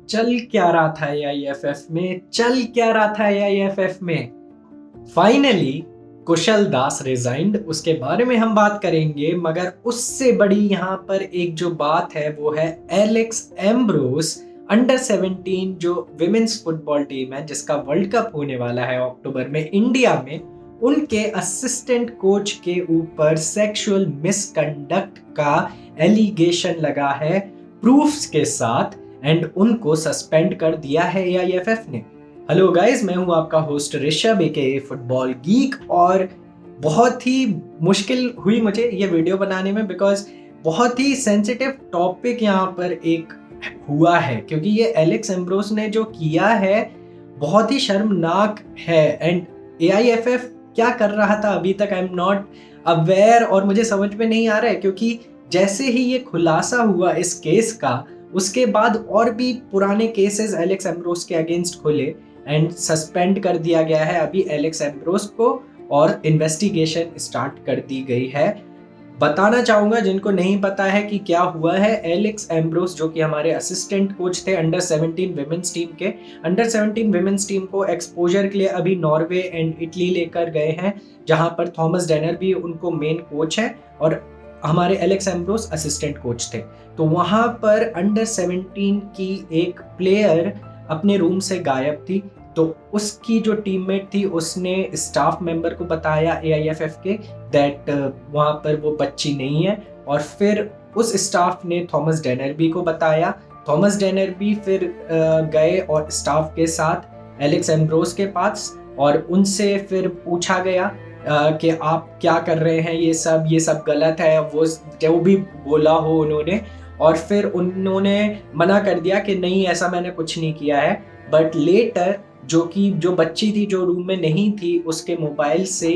चल क्या रहा था एआईएफएफ में, चल क्या रहा था एआईएफएफ में। फाइनली कुशल दास रिजाइंड, उसके बारे में हम बात करेंगे, मगर उससे बड़ी यहाँ पर एक जो बात है वो है एलेक्स एम्ब्रोस अंडर 17 जो विमेन्स फुटबॉल टीम है जिसका वर्ल्ड कप होने वाला है अक्टूबर में इंडिया में, उनके असिस्टेंट कोच के ऊपर सेक्सुअल मिसकंडक्ट का एलिगेशन लगा है प्रूफ्स के साथ एंड उनको सस्पेंड कर दिया है एआईएफएफ ने। हेलो गाइस, मैं हूं आपका होस्ट ऋषभ एके फुटबॉल गीक और बहुत ही मुश्किल हुई मुझे ये वीडियो बनाने में बिकॉज बहुत ही सेंसिटिव टॉपिक यहाँ पर एक हुआ है, क्योंकि ये एलेक्स एम्ब्रोस ने जो किया है बहुत ही शर्मनाक है एंड एआईएफएफ क्या कर रहा था अभी तक आई एम नॉट अवेयर और मुझे समझ में नहीं आ रहा है, क्योंकि जैसे ही ये खुलासा हुआ इस केस का उसके बाद और भी पुराने केसेस एलेक्स एम्ब्रोस के अगेंस्ट खुले एंड सस्पेंड कर दिया गया है अभी एलेक्स एम्ब्रोस को और इन्वेस्टिगेशन स्टार्ट कर दी गई है। बताना चाहूंगा जिनको नहीं पता है कि क्या हुआ है, एलेक्स एम्ब्रोस जो कि हमारे असिस्टेंट कोच थे अंडर 17 विमेन्स टीम के, अंडर 17 विमेन्स टीम को एक्सपोजर के लिए अभी नॉर्वे एंड इटली लेकर गए हैं, जहां पर थॉमस डेनर भी उनको मेन कोच है और हमारे एलेक्स एम्ब्रोस असिस्टेंट कोच थे। तो वहां पर अंडर 17 की एक प्लेयर अपने रूम से गायब थी, तो उसकी जो टीममेट थी उसने स्टाफ मेंबर को बताया एआईएफएफ के दैट वहां पर वो बच्ची नहीं है, और फिर उस स्टाफ ने थॉमस डेनरबी को बताया। थॉमस डेनरबी फिर गए और स्टाफ के साथ एलेक्स एम्ब्रोस के पास और उनसे फिर पूछा गया कि आप क्या कर रहे हैं, ये सब गलत है, वो जो भी बोला हो उन्होंने, और फिर उन्होंने मना कर दिया कि नहीं ऐसा मैंने कुछ नहीं किया है। बट लेटर जो बच्ची थी जो रूम में नहीं थी उसके मोबाइल से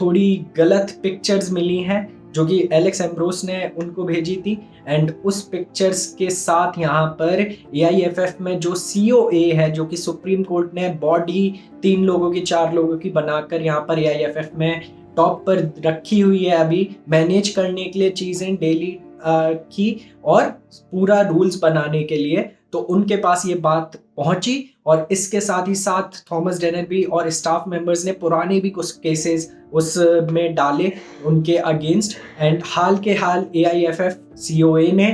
थोड़ी गलत पिक्चर्स मिली हैं जो कि एलेक्स एम्ब्रोस ने उनको भेजी थी एंड उस पिक्चर्स के साथ यहाँ पर एआईएफएफ में जो सीओए है, जो कि सुप्रीम कोर्ट ने बॉडी 3 लोगों की 4 लोगों की बनाकर यहाँ पर एआईएफएफ में टॉप पर रखी हुई है अभी मैनेज करने के लिए चीजें डेली की और पूरा रूल्स बनाने के लिए, तो उनके पास ये बात पहुंची और इसके साथ ही साथ थॉमस डेनरबी और स्टाफ मेंबर्स ने पुराने भी कुछ केसेस उसमें डाले उनके अगेंस्ट एंड हाल के हाल एआईएफएफ सीओए ने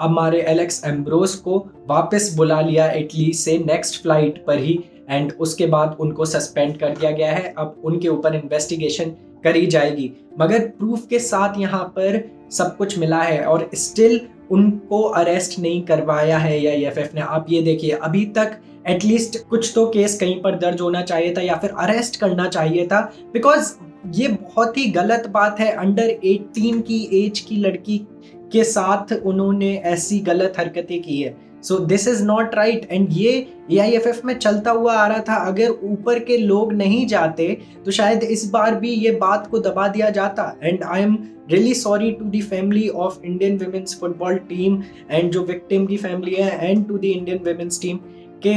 हमारे एलेक्स एम्ब्रोस को वापस बुला लिया इटली से नेक्स्ट फ्लाइट पर ही एंड उसके बाद उनको सस्पेंड कर दिया गया है। अब उनके ऊपर इन्वेस्टिगेशन करी जाएगी, मगर प्रूफ के साथ यहाँ पर सब कुछ मिला है और स्टिल उनको अरेस्ट नहीं करवाया है एआईएफएफ ने। आप ये देखिए, अभी तक एटलीस्ट कुछ तो केस कहीं पर दर्ज होना चाहिए था या फिर अरेस्ट करना चाहिए था, बिकॉज ये बहुत ही गलत बात है। अंडर 18 की एज की लड़की के साथ उन्होंने ऐसी गलत हरकतें की है, so this is not right and ये एआईएफएफ में चलता हुआ आ रहा था। अगर ऊपर के लोग नहीं जाते तो शायद इस बार भी ये बात को दबा दिया जाता and I am really sorry to the family of Indian women's football team and जो विक्टिम की फैमिली है and to the Indian women's team के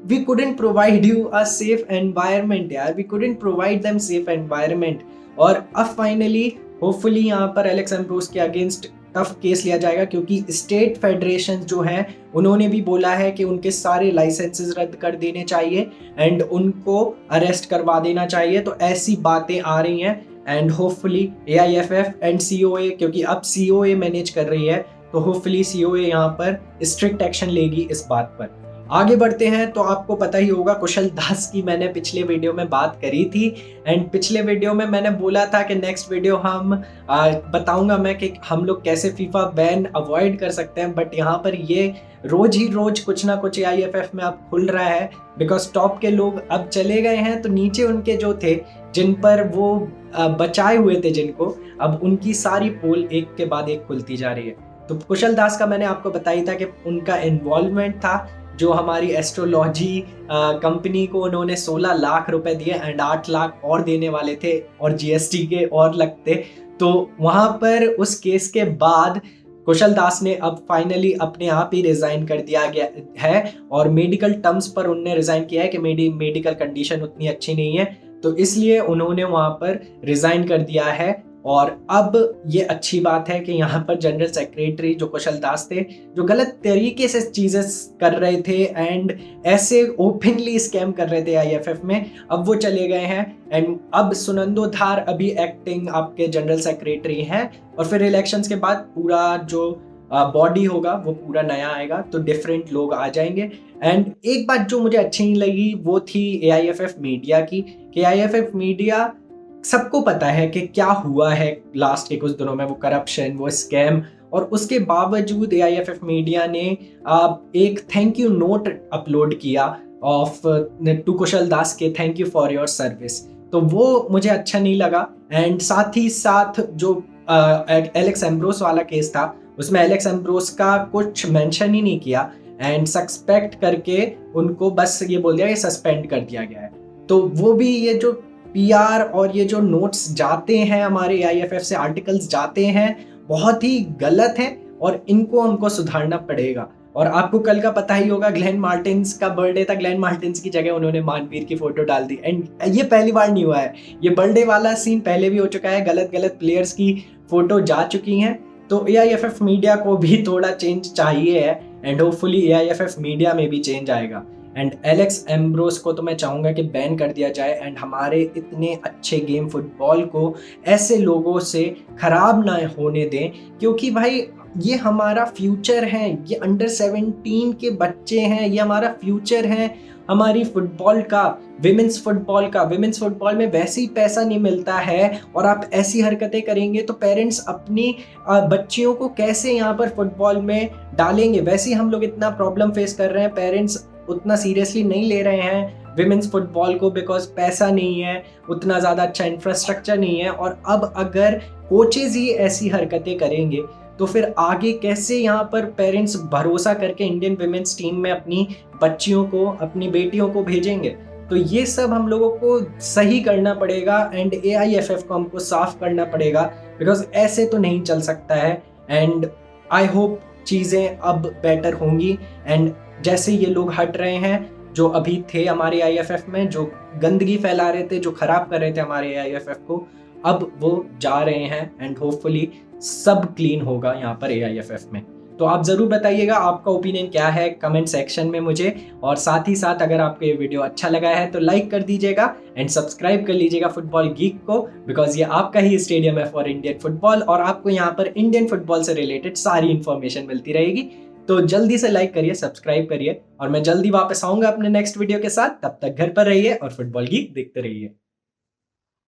we couldn't provide you a safe environment यार, we couldn't provide them safe environment। और अब finally hopefully यहाँ पर Alex Ambrose के अगेंस्ट टफ केस लिया जाएगा, क्योंकि स्टेट फेडरेशन जो है उन्होंने भी बोला है कि उनके सारे लाइसेंसेस रद्द कर देने चाहिए एंड उनको अरेस्ट करवा देना चाहिए। तो ऐसी बातें आ रही हैं and hopefully AIFF and COA, क्योंकि अब सीओए मैनेज कर रही है, तो होपफुली सीओए यहाँ पर स्ट्रिक्ट एक्शन लेगी इस बात पर। आगे बढ़ते हैं तो आपको पता ही होगा कुशल दास की मैंने पिछले वीडियो में बात करी थी एंड पिछले वीडियो में मैंने बोला था कि नेक्स्ट वीडियो हम बताऊंगा मैं कि हम लोग कैसे फीफा बैन अवॉइड कर सकते हैं, बट यहाँ पर ये रोज ही रोज कुछ ना कुछ एआईएफएफ में अब खुल रहा है बिकॉज टॉप के लोग अब चले गए हैं, तो नीचे उनके जो थे जिन पर वो बचाए हुए थे जिनको, अब उनकी सारी पोल एक के बाद एक खुलती जा रही है। तो कुशल दास का मैंने आपको बताया था कि उनका इन्वॉल्वमेंट था, जो हमारी एस्ट्रोलॉजी कंपनी को उन्होंने 16 लाख रुपए दिए एंड 8 लाख और देने वाले थे और जीएसटी के और लगते, तो वहां पर उस केस के बाद कुशल दास ने अब फाइनली अपने आप ही रिजाइन कर दिया गया है और मेडिकल टर्म्स पर उन्होंने रिजाइन किया है कि मेरी मेडिकल कंडीशन उतनी अच्छी नहीं है, तो इसलिए उन्होंने वहां पर रिजाइन कर दिया है और अब ये अच्छी बात है कि यहाँ पर जनरल सेक्रेटरी जो कुशल दास थे, जो गलत तरीके से चीज़ें कर रहे थे एंड ऐसे ओपनली स्कैम कर रहे थे आईएफएफ में, अब वो चले गए हैं एंड अब सुनंदो धार अभी एक्टिंग आपके जनरल सेक्रेटरी हैं। और फिर इलेक्शंस के बाद पूरा जो बॉडी होगा वो पूरा नया आएगा, तो डिफरेंट लोग आ जाएंगे। एंड एक बात जो मुझे अच्छी नहीं लगी वो थी एआईएफएफ मीडिया की, कि एआईएफएफ मीडिया, सबको पता है कि क्या हुआ है लास्ट के कुछ दिनों में, वो करप्शन, वो स्कैम, और उसके बावजूद एआईएफएफ मीडिया ने एक थैंक यू नोट अपलोड किया ऑफ टू कुशल दास के, thank you for your service. तो वो मुझे अच्छा नहीं लगा। एंड साथ ही साथ जो एलेक्स एम्ब्रोस वाला केस था, उसमें एलेक्स एम्ब्रोस का कुछ मेंशन ही नहीं किया एंड सस्पेक्ट करके उनको बस ये बोल दिया कि सस्पेंड कर दिया गया है। तो वो भी, ये जो पीआर और ये जो नोट्स जाते हैं हमारे एआईएफएफ से, आर्टिकल्स जाते हैं, बहुत ही गलत हैं और इनको हमको सुधारना पड़ेगा। और आपको कल का पता ही होगा, ग्लेन मार्टिन्स का बर्थडे था, ग्लेन मार्टिन्स की जगह उन्होंने मानवीर की फोटो डाल दी। एंड ये पहली बार नहीं हुआ है, ये बर्थडे वाला सीन पहले भी हो चुका है, गलत गलत प्लेयर्स की फोटो जा चुकी हैं। तो एआईएफएफ मीडिया को भी थोड़ा चेंज चाहिए है एंड होपफुली एआईएफएफ मीडिया में भी चेंज आएगा। एंड एलेक्स एम्ब्रोस को तो मैं चाहूँगा कि बैन कर दिया जाए एंड हमारे इतने अच्छे गेम फुटबॉल को ऐसे लोगों से खराब ना होने दें, क्योंकि भाई ये हमारा फ्यूचर है, ये अंडर 17 के बच्चे हैं, ये हमारा फ्यूचर है हमारी फुटबॉल का, विमेंस फुटबॉल का। विमेंस फुटबॉल में वैसे ही पैसा नहीं मिलता है और आप ऐसी हरकतें करेंगे तो पेरेंट्स अपनी बच्चियों को कैसे यहाँ पर फुटबॉल में डालेंगे। वैसे ही हम लोग इतना प्रॉब्लम फेस कर रहे हैं, पेरेंट्स उतना सीरियसली नहीं ले रहे हैं विमेंस फुटबॉल को, बिकॉज पैसा नहीं है, उतना ज़्यादा अच्छा इंफ्रास्ट्रक्चर नहीं है। और अब अगर कोचेज ही ऐसी हरकतें करेंगे तो फिर आगे कैसे यहाँ पर पेरेंट्स भरोसा करके इंडियन विमेंस टीम में अपनी बच्चियों को, अपनी बेटियों को भेजेंगे। तो ये सब हम लोगों को सही करना पड़ेगा एंड एआईएफएफ को हमको साफ करना पड़ेगा, बिकॉज ऐसे तो नहीं चल सकता है। एंड आई होप चीज़ें अब बेटर होंगी एंड जैसे ये लोग हट रहे हैं जो अभी थे हमारे आईएफएफ में, जो गंदगी फैला रहे थे, जो खराब कर रहे थे हमारे आईएफएफ को, अब वो जा रहे हैं एंड होपफुली सब क्लीन होगा यहाँ पर एआईएफएफ में। तो आप ज़रूर बताइएगा आपका ओपिनियन क्या है कमेंट सेक्शन में मुझे। और साथ ही साथ अगर आपको ये वीडियो अच्छा लगा है तो लाइक कर दीजिएगा एंड सब्सक्राइब कर लीजिएगा फुटबॉल गीक को, बिकॉज ये आपका ही स्टेडियम है फॉर इंडियन फुटबॉल और आपको यहाँ पर इंडियन फुटबॉल से रिलेटेड सारी इन्फॉर्मेशन मिलती रहेगी। तो जल्दी से लाइक करिए, सब्सक्राइब करिए और मैं जल्दी वापस आऊंगा अपने नेक्स्ट वीडियो के साथ। तब तक घर पर रहिए और फुटबॉल गीक देखते रहिए।